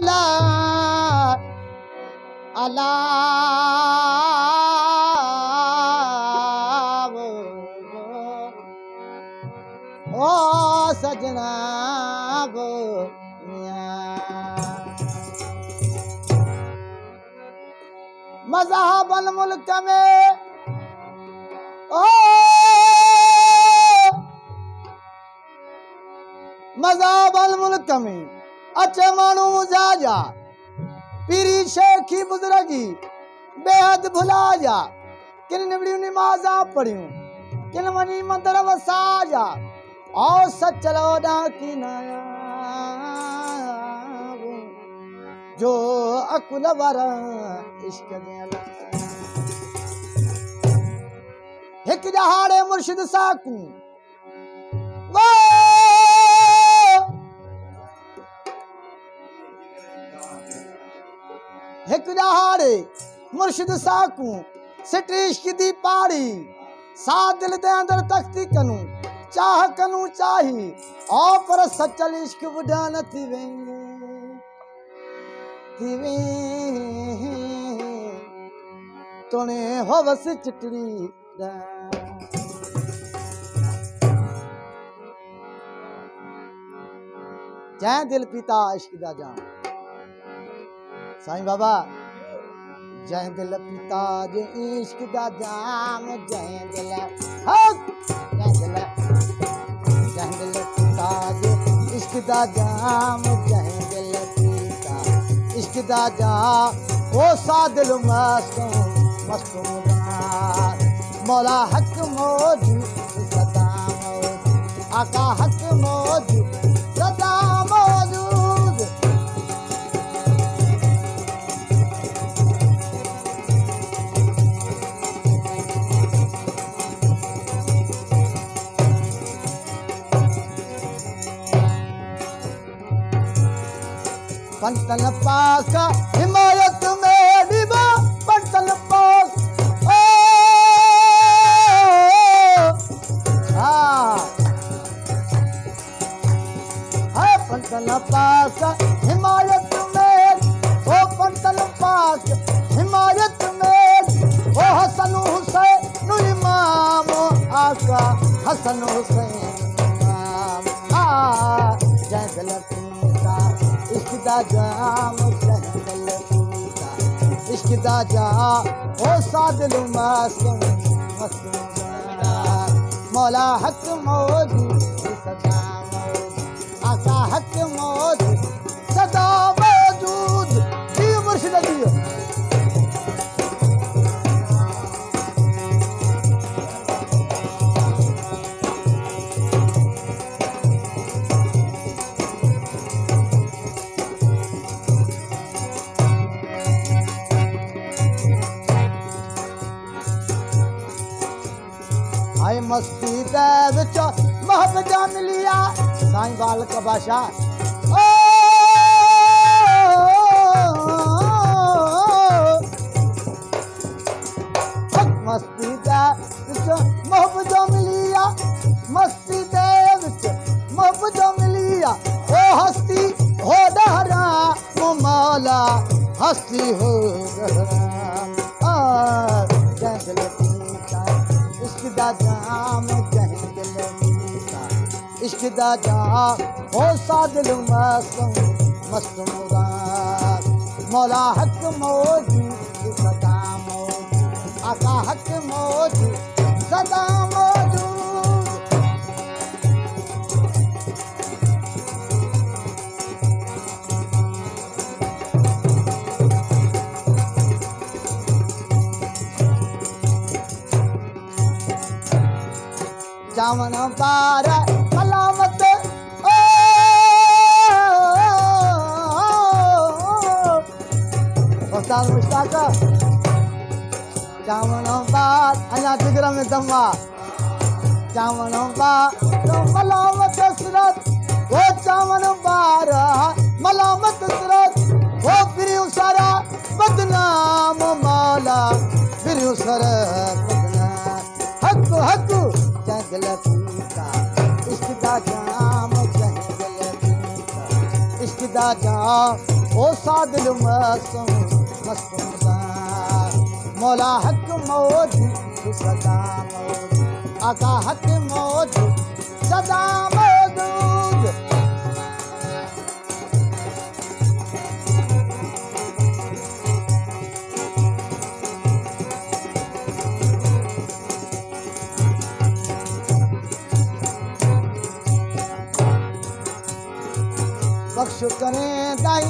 ला अला ओ सजना वो मज़हबल मुल्क में ओ मज़हबल मुल्क में अचे मानू जा पीरी शेखी बुजुर्गी बेहद भुला जा किन निबड़ियों नमाज़ा पढ़ियूं किन वनी मंदर वसा जा और सचलो ना की नया जो अकुल वर इश्क देला हिक जहाड़े मुर्शिद साकू वो हिक जहाड़े मुर्शिद साकू सिट्रीश की दी पाड़ी सा दिल दे अंदर तख्ती कनू चाह कनू चाही और पर सचल इश्क बुढ़ान थी तोने हो बस चिटड़ी जय दिल पिता इश्क दा जान साईं बाबा जय दिल पिता जे इश्क दा जाम जय दिल पिता जे इश्क दा जाम जय दिल पिता इश्क दा जाम ओ सादिल मस्तू मौला हक मौजू सदा मौजू आका हक मौजू सदा मौजूद पंतन पाक हिमायत में डिबा पंतन पाक पंतन पाक हिमायत में ओ पंतन पाक हिमायत में ओ हसन हुसैन इमाम आका हसन हुसैन इमाम जय दिल पिता इश्क दा जाम जय दिल पिता इश्क दा जाम ओ सादिल मस्तू मौला हक मौजू सदा आका हक मौजूद सदा मौजूद जी मुर्शिद दियो आई मस्ती दे विच महब जान लिया साईं बाल का बादशाह मस्ती दे विच महब जो मिलिया मस्ती दे विच महब जो मिलिया ओ हस्ती हो डहरा मौला हस्ती हो जय दिल पिता इश्क दा जाम जय दिल पिता इश्क दा जाम हो सादिल मस्तू मौला हक मौजू सदा मौजू आका हक मौजू सदा मौजू जामन बार मलामत उस्ताद मुश्ताक जामन बार अना जिगर में दम्मा जामन बार मलामत सुरत वो जामन बार मलामत सुरत वो फिर सारा बदनाम मौला फिर सारा बदनाम हक हक जय दिल पिता इश्क दा जाम जय दिल पिता इश्क दा जाम ओ सादिल मस्त मस्त मौला हक मौजूद सदा मौजूद आका हक मौजूद सदा मौजूद बख्श करें दाई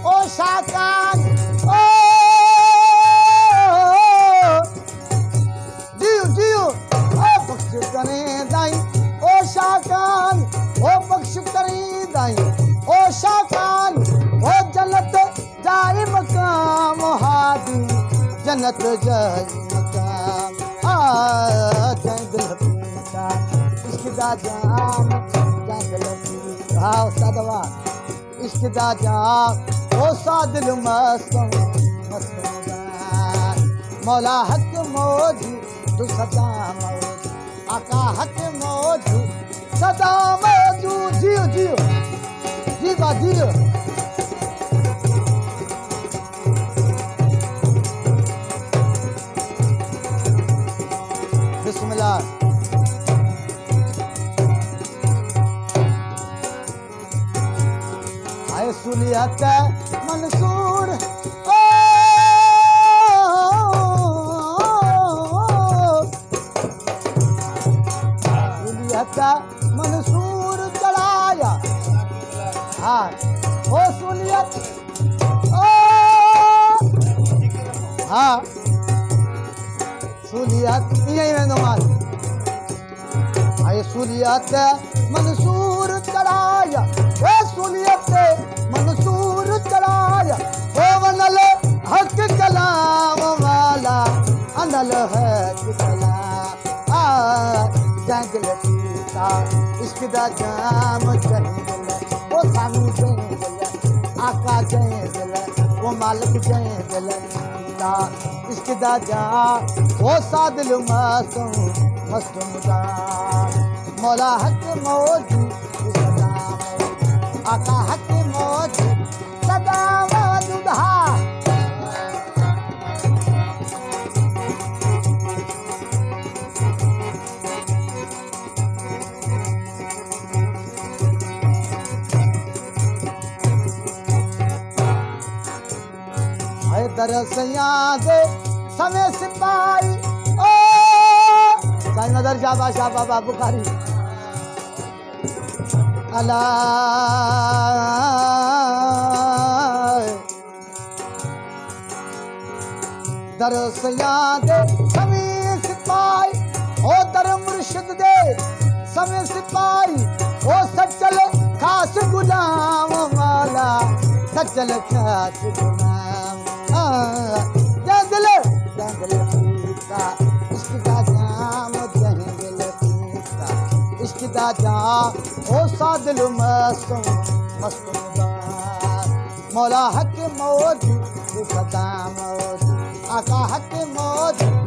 ओ शाकान ओ जियो जियो ओ बख्श करें दाई ओ शाकान ओ बख्श करें दाई ओ शाकान ओ जन्नत जाए मकाम हादी जन्नत जाए मकाम जय दिल पीता इश्क दा जान जय दिल पीता हाँ उस्तादवा इश्क दा जान ओ सादिल मस्त मस्त मौला हक मौजूद सदा मौजूद आका हक मौजूद सदा मौजूद जियो जियो जीवा जियो बिस्मिल्लाह आए सुनियत मंसूर ओ सुनियत मंसूर चढ़ाया हाँ ओ सुनियत ओ हाँ सुनियत यही में नमाज आए सुनियत मंसूर चढ़ाया ओ सुनियत मंसूर चढ़ाया ओ वनल हक कलाम वाला अनल हक कलाम जंगल पीता इश्क दा जाम जंगल ओ सानू जंगल आका जंगल ओ मालिक जंगल पीता इश्क दा जाम ओ सादिल मस्त मस्त मौला हक मौजूद सदा मौजूद आका हक मौजूद सदा मौजूद है दरस याद समय सिपाही ओ साईं नदर शाह बादशाह बाबा बुखारी अला दरस याद समय सिपाही ओ दर मुर्शिद दे समय सिपाही ओ सचल खास गुलाम वाला सचल खास गुलाम जंगल पीता इश्क दा जाम जंगल पीता इश्क दा जाम ओ सादिल मस्त मस्त मौला हक मौजूद सदा मौजूद आका हक मौजूद